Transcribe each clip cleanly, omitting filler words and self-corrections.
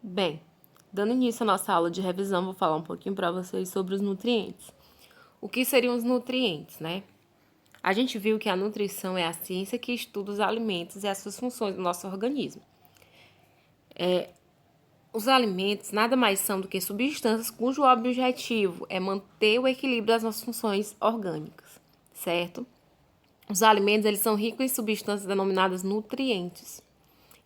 Bem, dando início à nossa aula de revisão, vou falar um pouquinho para vocês sobre os nutrientes. O que seriam os nutrientes, né? A gente viu que a nutrição é a ciência que estuda os alimentos e as suas funções no nosso organismo. Os alimentos nada mais são do que substâncias cujo objetivo é manter o equilíbrio das nossas funções orgânicas, certo? Os alimentos, eles são ricos em substâncias denominadas nutrientes.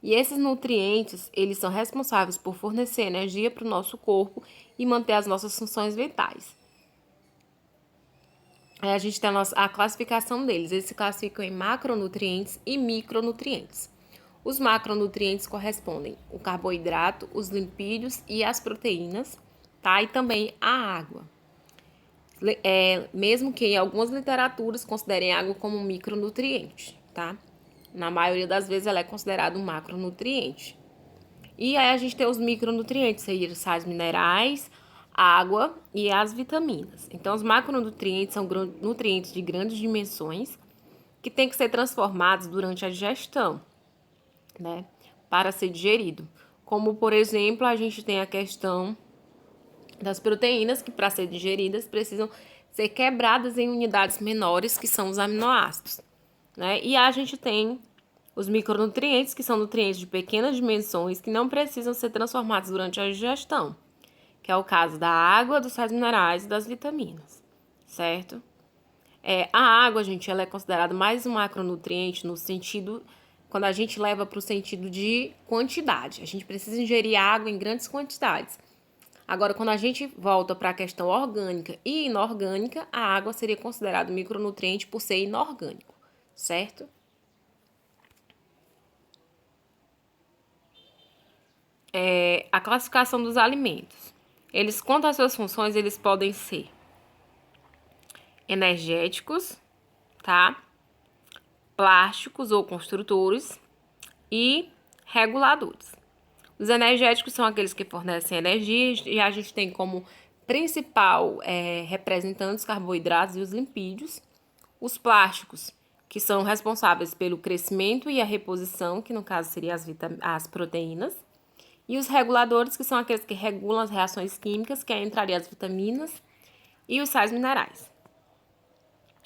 E esses nutrientes, eles são responsáveis por fornecer energia para o nosso corpo e manter as nossas funções vitais. Aí a gente tem a classificação deles. Eles se classificam em macronutrientes e micronutrientes. Os macronutrientes correspondem ao carboidrato, os lipídios e as proteínas, tá? E também a água. Mesmo que em algumas literaturas considerem a água como um micronutriente, tá? Na maioria das vezes ela é considerada um macronutriente. E aí a gente tem os micronutrientes, seriam sais minerais, água e as vitaminas. Então, os macronutrientes são nutrientes de grandes dimensões que têm que ser transformados durante a digestão, né? Para ser digerido. Como, por exemplo, a gente tem a questão das proteínas que, para ser digeridas, precisam ser quebradas em unidades menores, que são os aminoácidos, né? E a gente tem os micronutrientes, que são nutrientes de pequenas dimensões que não precisam ser transformados durante a digestão, que é o caso da água, dos sais minerais e das vitaminas, certo? A água, gente, ela é considerada mais um macronutriente no sentido, quando a gente leva para o sentido de quantidade. A gente precisa ingerir água em grandes quantidades. Agora, quando a gente volta para a questão orgânica e inorgânica, a água seria considerada um micronutriente por ser inorgânico, certo? A classificação dos alimentos. Eles, quanto às suas funções, eles podem ser energéticos, tá? Plásticos ou construtores e reguladores. Os energéticos são aqueles que fornecem energia e a gente tem como principal representantes os carboidratos e os lipídios. Os plásticos, que são responsáveis pelo crescimento e a reposição, que no caso seriam as proteínas. E os reguladores, que são aqueles que regulam as reações químicas, que entraria as vitaminas e os sais minerais,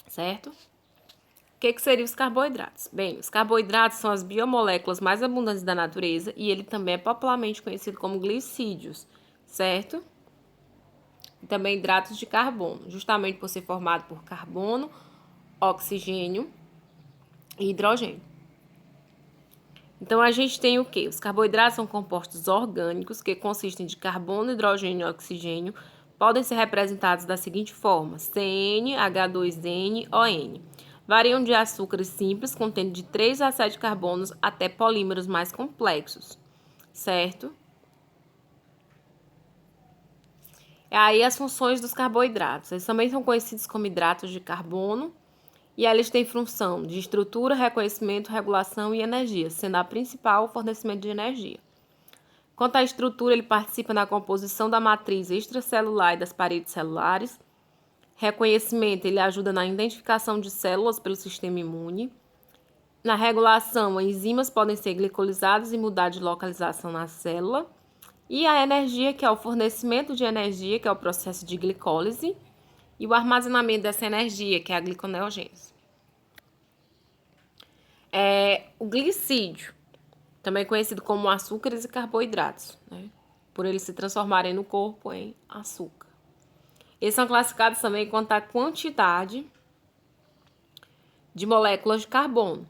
certo? O que seriam os carboidratos? Bem, os carboidratos são as biomoléculas mais abundantes da natureza e ele também é popularmente conhecido como glicídios, certo? E também hidratos de carbono, justamente por ser formado por carbono, oxigênio e hidrogênio. Então, a gente tem o quê? Os carboidratos são compostos orgânicos que consistem de carbono, hidrogênio e oxigênio. Podem ser representados da seguinte forma: CN, H2N, ON. Variam de açúcares simples, contendo de 3 a 7 carbonos, até polímeros mais complexos, certo? Aí as funções dos carboidratos. Eles também são conhecidos como hidratos de carbono. E eles têm função de estrutura, reconhecimento, regulação e energia, sendo a principal o fornecimento de energia. Quanto à estrutura, ele participa na composição da matriz extracelular e das paredes celulares. Reconhecimento, ele ajuda na identificação de células pelo sistema imune. Na regulação, enzimas podem ser glicolizadas e mudar de localização na célula. E a energia, que é o fornecimento de energia, que é o processo de glicólise. E o armazenamento dessa energia, que é a gliconeogênese. O glicídio, também conhecido como açúcares e carboidratos, né? Por eles se transformarem no corpo em açúcar. Eles são classificados também quanto à quantidade de moléculas de carbono.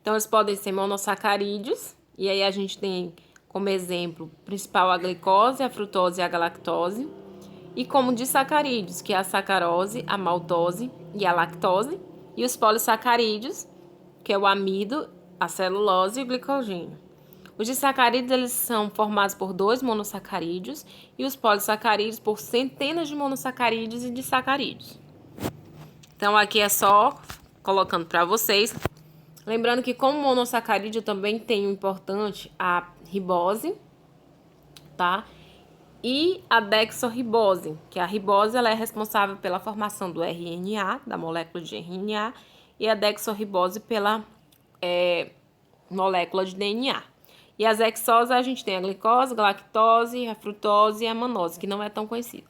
Então, eles podem ser monossacarídeos, e aí a gente tem como exemplo principal a glicose, a frutose e a galactose. E como disacarídeos, que é a sacarose, a maltose e a lactose. E os polissacarídeos, que é o amido, a celulose e o glicogênio. Os disacarídeos, eles são formados por 2 monossacarídeos e os polissacarídeos por centenas de monossacarídeos e disacarídeos. Então, aqui é só colocando para vocês. Lembrando que como monossacarídeo também tem um importante a ribose, tá? E a dexorribose, que a ribose ela é responsável pela formação do RNA, da molécula de RNA, e a dexorribose pela molécula de DNA. E as hexoses a gente tem a glicose, galactose, a frutose e a mannose, que não é tão conhecida.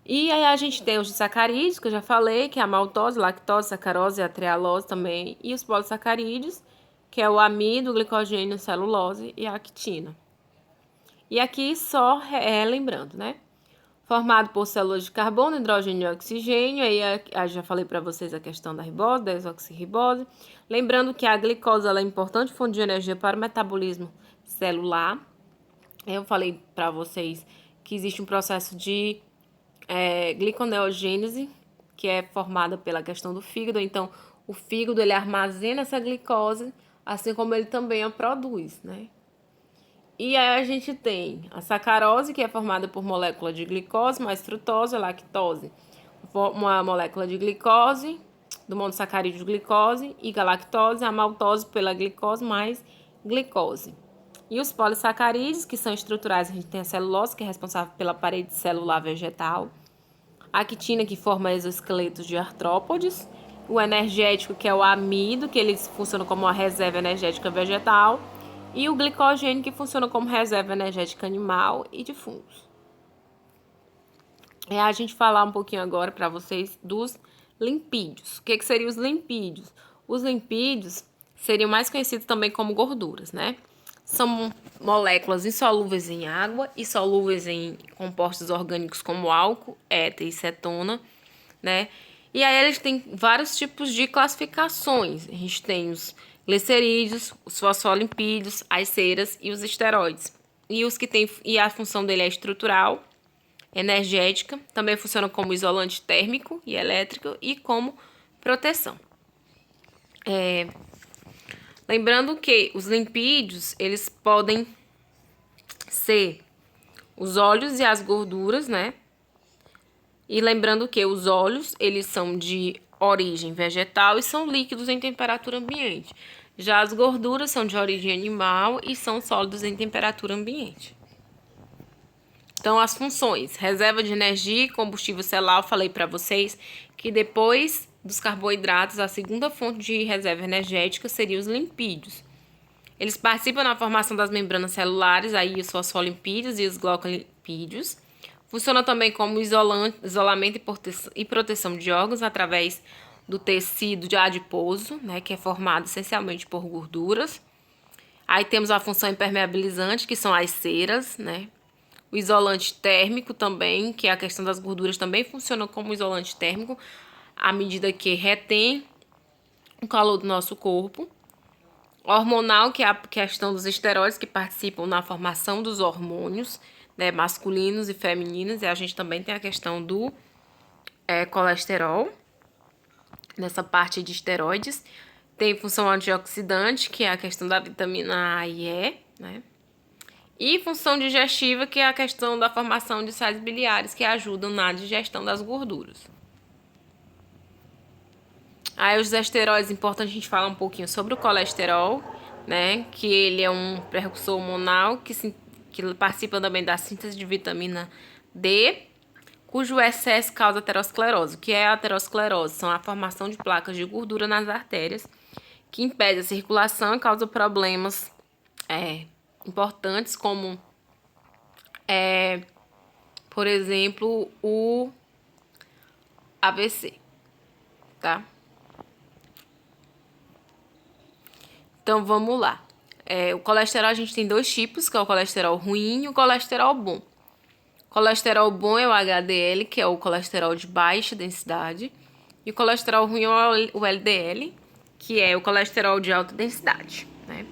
E aí a gente tem os disacarídeos, que eu já falei, que é a maltose, lactose, sacarose, a trealose também, e os polissacarídeos, que é o amido, o glicogênio, a celulose e a actina. E aqui só lembrando, né? Formado por células de carbono, hidrogênio e oxigênio, aí já falei para vocês a questão da ribose, da desoxirribose. Lembrando que a glicose ela é importante fonte de energia para o metabolismo celular. Eu falei para vocês que existe um processo de gliconeogênese, que é formada pela questão do fígado. Então, o fígado ele armazena essa glicose, assim como ele também a produz, né? E aí a gente tem a sacarose, que é formada por molécula de glicose, mais frutose, lactose. Uma molécula de glicose, do monossacarídeo de glicose, e galactose, a maltose pela glicose mais glicose. E os polissacarídeos, que são estruturais, a gente tem a celulose, que é responsável pela parede celular vegetal. A actina, que forma exoesqueletos de artrópodes. O energético, que é o amido, que eles funcionam como uma reserva energética vegetal. E o glicogênio, que funciona como reserva energética animal e de fungos. É a gente falar um pouquinho agora para vocês dos lipídios. O que seriam os lipídios? Os lipídios seriam mais conhecidos também como gorduras, né? São moléculas insolúveis em água e solúveis em compostos orgânicos como álcool, éter e cetona, né? E aí eles têm vários tipos de classificações. A gente tem os glicerídeos, os fosfolipídios, as ceras e os esteroides. E a função dele é estrutural, energética, também funciona como isolante térmico e elétrico e como proteção. Lembrando que os lipídios, eles podem ser os óleos e as gorduras, né? E lembrando que os óleos, eles são de origem vegetal e são líquidos em temperatura ambiente. Já as gorduras são de origem animal e são sólidos em temperatura ambiente. Então, as funções: reserva de energia e combustível celular. Eu falei para vocês que depois dos carboidratos, a segunda fonte de reserva energética seria os lipídios. Eles participam na formação das membranas celulares, aí os fosfolipídios e os glucolipídios. Funciona também como isolamento e proteção de órgãos através do tecido de adiposo, né, que é formado essencialmente por gorduras. Aí temos a função impermeabilizante, que são as ceras, né? O isolante térmico também, que é a questão das gorduras, também funciona como isolante térmico, à medida que retém o calor do nosso corpo. Hormonal, que é a questão dos esteroides, que participam na formação dos hormônios, né, masculinos e femininos. E a gente também tem a questão do colesterol, nessa parte de esteroides. Tem função antioxidante, que é a questão da vitamina A e E, né? E função digestiva, que é a questão da formação de sais biliares, que ajudam na digestão das gorduras. Aí os esteroides, importante a gente falar um pouquinho sobre o colesterol, né? Que ele é um precursor hormonal que participa também da síntese de vitamina D, cujo excesso causa aterosclerose. O que é a aterosclerose? São a formação de placas de gordura nas artérias, que impede a circulação e causa problemas importantes, como, por exemplo, o AVC, tá? Então, vamos lá. O colesterol, a gente tem dois tipos, que é o colesterol ruim e o colesterol bom. O colesterol bom é o HDL, que é o colesterol de baixa densidade. E o colesterol ruim é o LDL, que é o colesterol de alta densidade, né?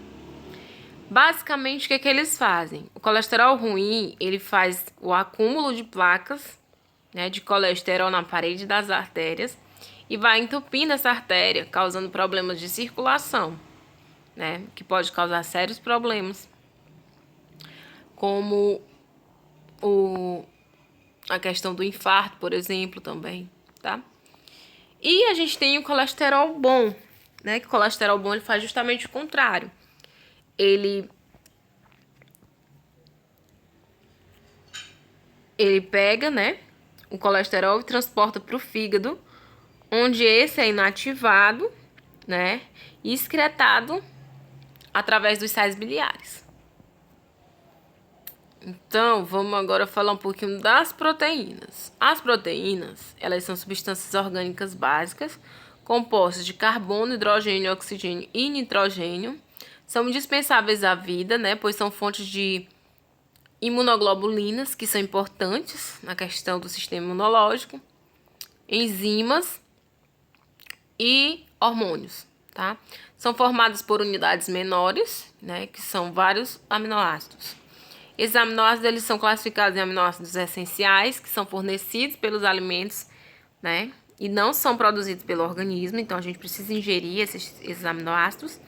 Basicamente, o que eles fazem? O colesterol ruim, ele faz o acúmulo de placas, né, de colesterol na parede das artérias e vai entupindo essa artéria, causando problemas de circulação, né, que pode causar sérios problemas, como a questão do infarto, por exemplo, também, tá? E a gente tem o colesterol bom, né, que o colesterol bom ele faz justamente o contrário. Ele pega, né, o colesterol e transporta para o fígado, onde esse é inativado, né, e excretado através dos sais biliares. Então, vamos agora falar um pouquinho das proteínas. As proteínas, elas são substâncias orgânicas básicas, compostas de carbono, hidrogênio, oxigênio e nitrogênio. São indispensáveis à vida, né? Pois são fontes de imunoglobulinas, que são importantes na questão do sistema imunológico, enzimas e hormônios, tá? São formadas por unidades menores, né? Que são vários aminoácidos. Esses aminoácidos, eles são classificados em aminoácidos essenciais, que são fornecidos pelos alimentos, né? E não são produzidos pelo organismo, então a gente precisa ingerir esses aminoácidos.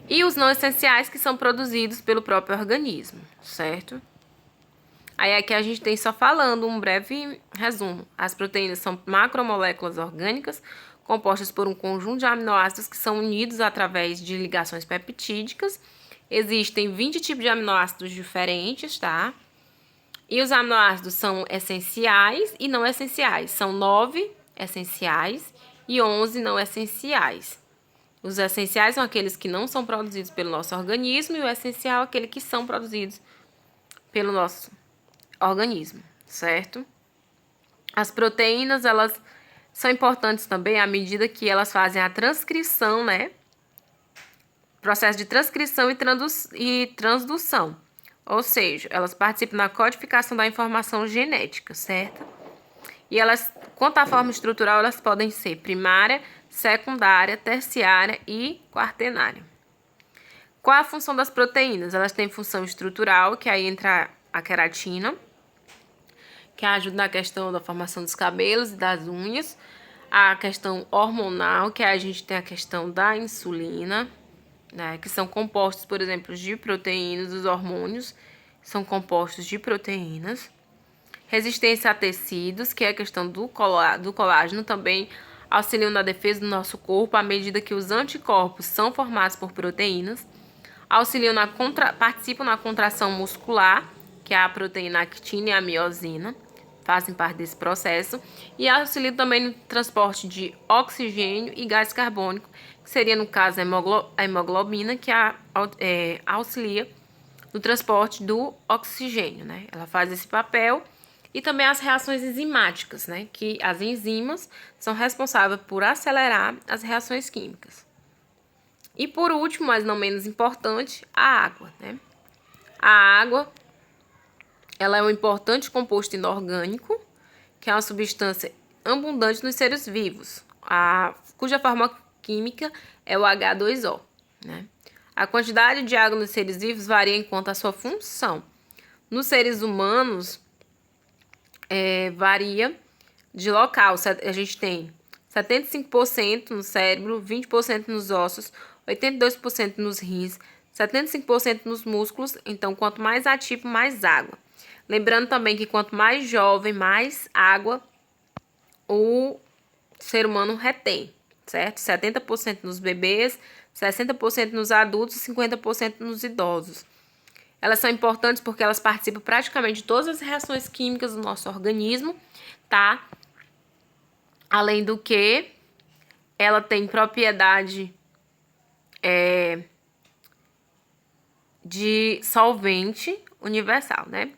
E os não essenciais, que são produzidos pelo próprio organismo, certo? Aí aqui a gente tem só falando um breve resumo. As proteínas são macromoléculas orgânicas, compostas por um conjunto de aminoácidos que são unidos através de ligações peptídicas. Existem 20 tipos de aminoácidos diferentes, tá? E os aminoácidos são essenciais e não essenciais. São 9 essenciais e 11 não essenciais. Os essenciais são aqueles que não são produzidos pelo nosso organismo e o essencial é aquele que são produzidos pelo nosso organismo, certo? As proteínas, elas são importantes também à medida que elas fazem a transcrição, né? Processo de transcrição e transdução. Ou seja, elas participam da codificação da informação genética, certo? E elas, quanto à forma estrutural, elas podem ser primária, secundária, terciária e quaternária. Qual a função das proteínas? Elas têm função estrutural, que aí entra a queratina, que ajuda na questão da formação dos cabelos e das unhas. A questão hormonal, que a gente tem a questão da insulina, né, que são compostos, por exemplo, de proteínas. Os hormônios são compostos de proteínas. Resistência a tecidos, que é a questão do colágeno, também auxiliam na defesa do nosso corpo à medida que os anticorpos são formados por proteínas. Auxiliam participam na contração muscular, que é a proteína actina e a miosina, fazem parte desse processo. E auxiliam também no transporte de oxigênio e gás carbônico, que seria, no caso, a hemoglobina, que auxilia no transporte do oxigênio, né? Ela faz esse papel. E também as reações enzimáticas, né? Que as enzimas são responsáveis por acelerar as reações químicas. E por último, mas não menos importante, a água, né? A água, ela é um importante composto inorgânico, que é uma substância abundante nos seres vivos, cuja forma química é o H2O, né? A quantidade de água nos seres vivos varia enquanto a sua função. Nos seres humanos, varia de local. A gente tem 75% no cérebro, 20% nos ossos, 82% nos rins, 75% nos músculos. Então, quanto mais ativo, mais água. Lembrando também que quanto mais jovem, mais água o ser humano retém, certo? 70% nos bebês, 60% nos adultos e 50% nos idosos. Elas são importantes porque elas participam praticamente de todas as reações químicas do nosso organismo, tá? Além do que, ela tem propriedade de solvente universal, né?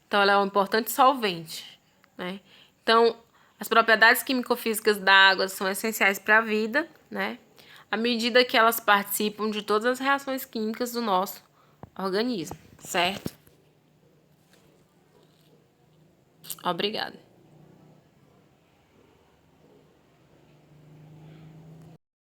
Então, ela é um importante solvente, né? Então, as propriedades químico-físicas da água são essenciais para a vida, né? À medida que elas participam de todas as reações químicas do nosso organismo, certo? Obrigada.